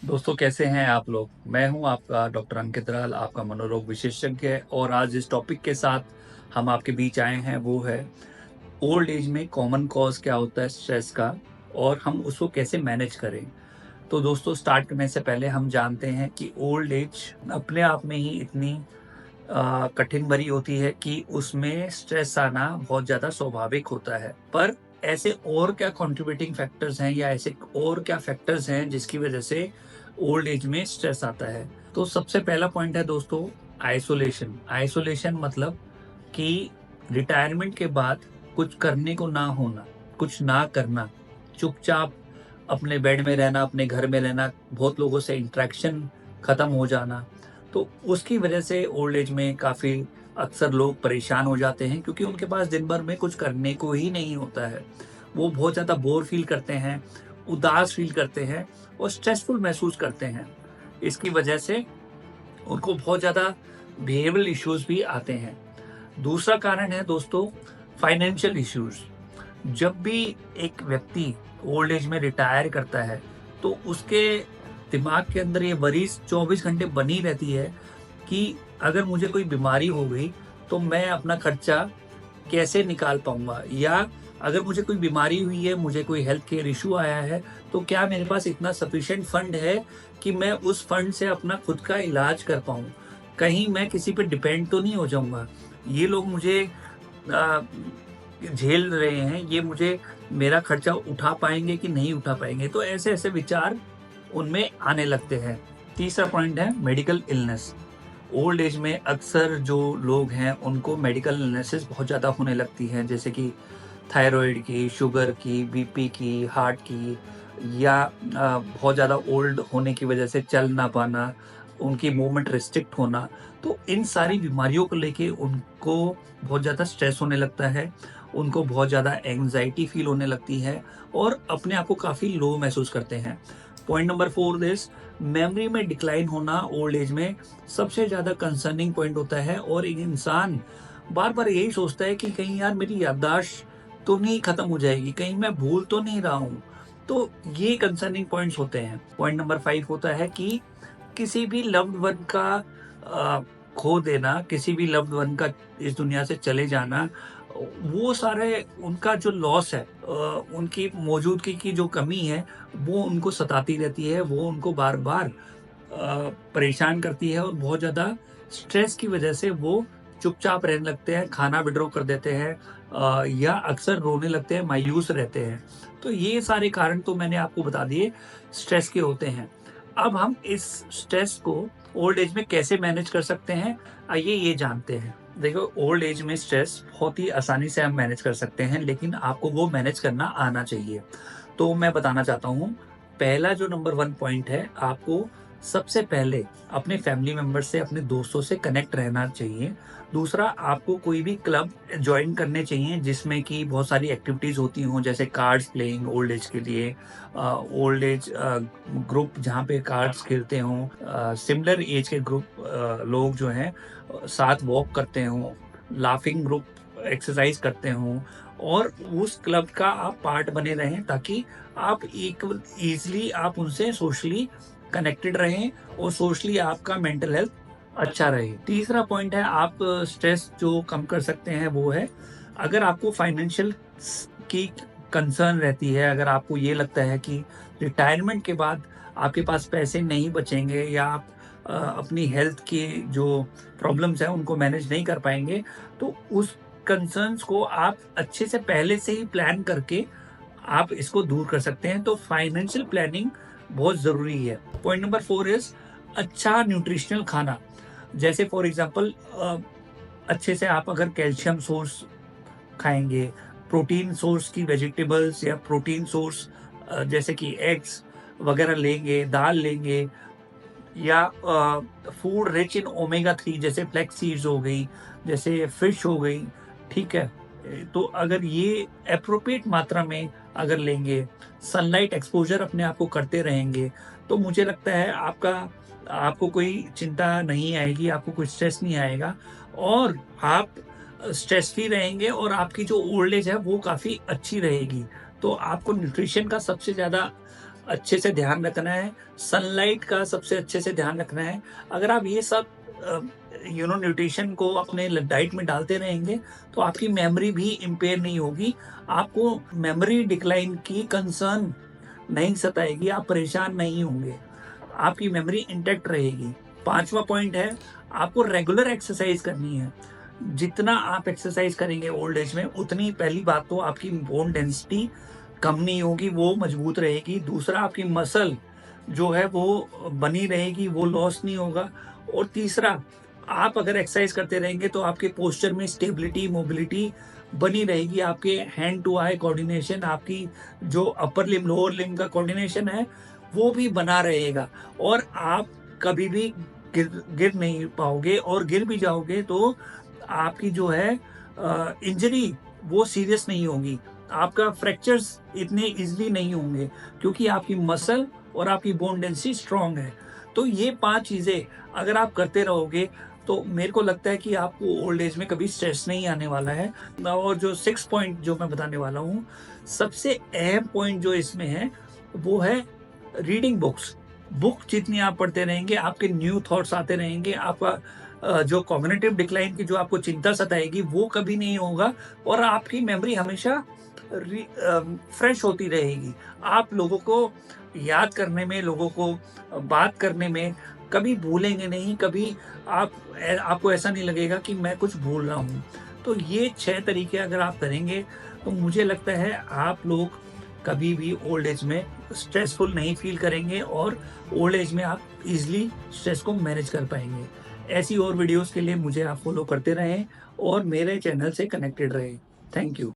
दोस्तों कैसे हैं आप लोग? मैं हूं आपका डॉक्टर अंकित राल, आपका मनोरोग विशेषज्ञ और आज जिस टॉपिक के साथ हम आपके बीच आए हैं वो है ओल्ड एज में कॉमन कॉज़ क्या होता है स्ट्रेस का और हम उसको कैसे मैनेज करें। तो दोस्तों स्टार्ट करने से पहले हम जानते हैं कि ओल्ड एज अपने आप में ही इतनी कठिन भरी होती है कि उसमें स्ट्रेस आना बहुत ज़्यादा स्वाभाविक होता है। पर ऐसे और क्या कंट्रीब्यूटिंग फैक्टर्स हैं या ऐसे और क्या फैक्टर्स हैं जिसकी वजह से ओल्ड एज में स्ट्रेस आता है? तो सबसे पहला पॉइंट है दोस्तों आइसोलेशन। आइसोलेशन मतलब कि रिटायरमेंट के बाद कुछ करने को ना होना, कुछ ना करना, चुपचाप अपने बेड में रहना, अपने घर में रहना, बहुत लोगों से इंटरेक्शन खत्म हो जाना। तो उसकी वजह से ओल्ड एज में काफ़ी अक्सर लोग परेशान हो जाते हैं क्योंकि उनके पास दिन भर में कुछ करने को ही नहीं होता है। वो बहुत ज़्यादा बोर फ़ील करते हैं, उदास फ़ील करते हैं और स्ट्रेसफुल महसूस करते हैं। इसकी वजह से उनको बहुत ज़्यादा बिहेवियरल इश्यूज़ भी आते हैं। दूसरा कारण है दोस्तों फाइनेंशियल इश्यूज़। जब भी एक व्यक्ति ओल्ड एज में रिटायर करता है, तो उसके दिमाग के अंदर ये वरीज़ 24 घंटे बनी रहती है कि अगर मुझे कोई बीमारी हो गई, तो मैं अपना खर्चा कैसे निकाल पाऊँगा? या अगर मुझे कोई बीमारी हुई है, मुझे कोई हेल्थ केयर इश्यू आया है, तो क्या मेरे पास इतना सफिशिएंट फंड है कि मैं उस फंड से अपना खुद का इलाज कर पाऊँ? कहीं मैं किसी पे डिपेंड तो नहीं हो जाऊँगा? ये लोग मुझे अ, झेल रहे हैं, ये मुझे मेरा खर्चा उठा पाएँगे कि नहीं उठा पाएँगे? तो ऐसे-ऐसे विचार उनमें आने लगते हैं। तीसरा पॉइंट है मेडिकल इलनेस। ओल्ड एज में अक्सर जो लोग हैं उनको मेडिकल इलनेसेस बहुत ज़्यादा होने लगती हैं जैसे कि थायराइड की, शुगर की, बीपी की, हार्ट की या बहुत ज़्यादा ओल्ड होने की वजह से चल ना पाना, उनकी मूवमेंट रिस्ट्रिक्ट होना। तो इन सारी बीमारियों को लेके उनको बहुत ज़्यादा स्ट्रेस होने लगता है, उनको बहुत ज़्यादा एंग्ज़ायटी फ़ील होने लगती है और अपने आप को काफ़ी लो महसूस करते हैं। पॉइंट नंबर 4 इज़ मेमोरी में डिक्लाइन होना ओल्ड एज में सबसे ज़्यादा कंसर्निंग पॉइंट होता है और एक इंसान बार-बार यही सोचता है कि कहीं यार मेरी याददाश्त तो नहीं खत्म हो जाएगी, कहीं मैं भूल तो नहीं रहा हूँ। तो ये कंसर्निंग पॉइंट्स होते हैं। पॉइंट नंबर 5 होता है कि किसी भी लव्ड वन का अ, खो देना, किसी भी लव्ड वन का इस दुनिया से चले जाना, वो सारे उनका जो लॉस है उनकी मौजूदगी की जो कमी है, वो उनको सताती रहती है, वो उनको बार-बार परेशान करती है और बहुत ज़्यादा स्ट्रेस की वजह से वो चुपचाप रहने लगते हैं, खाना विथड्रॉ कर देते हैं या अक्सर रोने लगते हैं, मायूस रहते हैं। तो ये सारे कारण तो मैंने आपको बता दिए स्ट्रेस के होते हैं। अब हम इस स्ट्रेस को ओल्ड एज में कैसे मैनेज कर सकते हैं, आइए ये जानते हैं। देखो ओल्ड एज में स्ट्रेस बहुत ही आसानी से हम मैनेज कर सकते हैं, लेकिन आपको वो मैनेज करना आना चाहिए। तो मैं बताना चाहता हूँ, पहला जो नंबर 1 पॉइंट है, आपको सबसे पहले अपने फैमिली मेंबर्स से, अपने दोस्तों से कनेक्ट रहना चाहिए। दूसरा, आपको कोई भी क्लब जॉइन करने चाहिए जिसमें कि बहुत सारी एक्टिविटीज़ होती हों, जैसे कार्ड्स प्लेइंग ओल्ड एज के लिए, ओल्ड एज ग्रुप जहाँ पे कार्ड्स खेलते हों, सिमिलर एज के ग्रुप लोग जो हैं साथ वॉक करते हों, लाफिंग ग्रुप एक्सरसाइज करते हों और उस क्लब का आप पार्ट बने रहें ताकि आप एक ईज़िली आप उनसे सोशली कनेक्टेड रहें और सोशली आपका मेंटल हेल्थ अच्छा रहे। तीसरा पॉइंट है, आप स्ट्रेस जो कम कर सकते हैं वो है, अगर आपको फाइनेंशियल की कंसर्न रहती है, अगर आपको ये लगता है कि रिटायरमेंट के बाद आपके पास पैसे नहीं बचेंगे या आप अपनी हेल्थ की जो प्रॉब्लम्स हैं उनको मैनेज नहीं कर पाएँगे, तो उस कंसर्न्स को आप अच्छे से पहले से ही प्लान करके आप इसको दूर कर सकते हैं। तो फाइनेंशियल प्लानिंग बहुत ज़रूरी है। पॉइंट नंबर 4 इज़ अच्छा न्यूट्रिशनल खाना। जैसे फॉर एग्ज़ाम्पल अच्छे से आप अगर कैल्शियम सोर्स खाएँगे, प्रोटीन सोर्स की वेजिटेबल्स या प्रोटीन सोर्स जैसे कि एग्स वग़ैरह लेंगे, दाल लेंगे या फूड रिच इन ओमेगा 3 जैसे फ्लैक्स सीड्स हो गई, जैसे फिश हो गई, ठीक है? तो अगर ये एप्रोप्रिएट मात्रा में अगर लेंगे, सनलाइट एक्सपोज़र अपने आप को करते रहेंगे, तो मुझे लगता है आपको कोई चिंता नहीं आएगी, आपको कोई स्ट्रेस नहीं आएगा और आप स्ट्रेस फ्री रहेंगे और आपकी जो ओल्ड एज है वो काफ़ी अच्छी रहेगी। तो आपको न्यूट्रिशन का सबसे ज़्यादा अच्छे से ध्यान रखना है, सनलाइट का सबसे अच्छे से ध्यान रखना है। अगर आप ये सब न्यूट्रिशन को अपने डाइट में डालते रहेंगे, तो आपकी मेमोरी भी इम्पेयर नहीं होगी। आपको मेमोरी डिक्लाइन की कंसर्न नहीं सताएगी, आप परेशान नहीं होंगे। आपकी मेमोरी इंटैक्ट रहेगी। 5वां पॉइंट है, आपको रेगुलर एक्सरसाइज करनी है। जितना आप एक्सरसाइज करेंगे ओल्ड एज में, उतनी पहली बात तो आपकी बोन डेंसिटी कम नहीं होगी, वो मजबूत रहेगी। दूसरा, आपकी मसल जो है वो बनी रहेगी, वो लॉस नहीं होगा। और तीसरा, आप अगर एक्सरसाइज करते रहेंगे तो आपके पोस्चर में स्टेबिलिटी, मोबिलिटी बनी रहेगी। आपके हैंड टू आई कोऑर्डिनेशन, आपकी जो अपर लिम्ब, लोअर लिम्ब का कोऑर्डिनेशन है, वो भी बना रहेगा। और आप कभी भी गिर गिर नहीं पाओगे, और गिर भी जाओगे तो आपकी जो है इंजरी वो सीरियस नहीं होगी। आपका फ्रैक्चर्स इतने ईज़िली नहीं होंगे, क्योंकि आपकी मसल और आपकी बोन डेंसिटी स्ट्रॉन्ग है। तो ये 5 चीज़ें अगर आप करते रहोगे, तो मेरे को लगता है कि आपको ओल्ड एज में कभी स्ट्रेस नहीं आने वाला है। और जो 6 पॉइंट जो मैं बताने वाला हूँ, सबसे अहम पॉइंट जो इसमें है, वो है रीडिंग बुक्स। बुक जितनी आप पढ़ते रहेंगे, आपके न्यू थॉट्स आते रहेंगे। आपका जो कॉग्निटिव डिक्लाइन की जो आपको चिंता सताएगी, वो कभी नहीं होगा, और आपकी मेमोरी हमेशा फ्रेश होती रहेगी। आप लोगों को याद करने में, लोगों को बात करने में कभी भूलेंगे नहीं। कभी आपको ऐसा नहीं लगेगा कि मैं कुछ भूल रहा हूँ। तो ये 6 तरीके अगर आप करेंगे, तो मुझे लगता है आप लोग कभी भी ओल्ड एज में स्ट्रेसफुल नहीं फील करेंगे, और ओल्ड एज में आप इजीली स्ट्रेस को मैनेज कर पाएंगे। ऐसी और वीडियोस के लिए मुझे आप फॉलो करते रहें और मेरे चैनल से कनेक्टेड रहें। Thank you.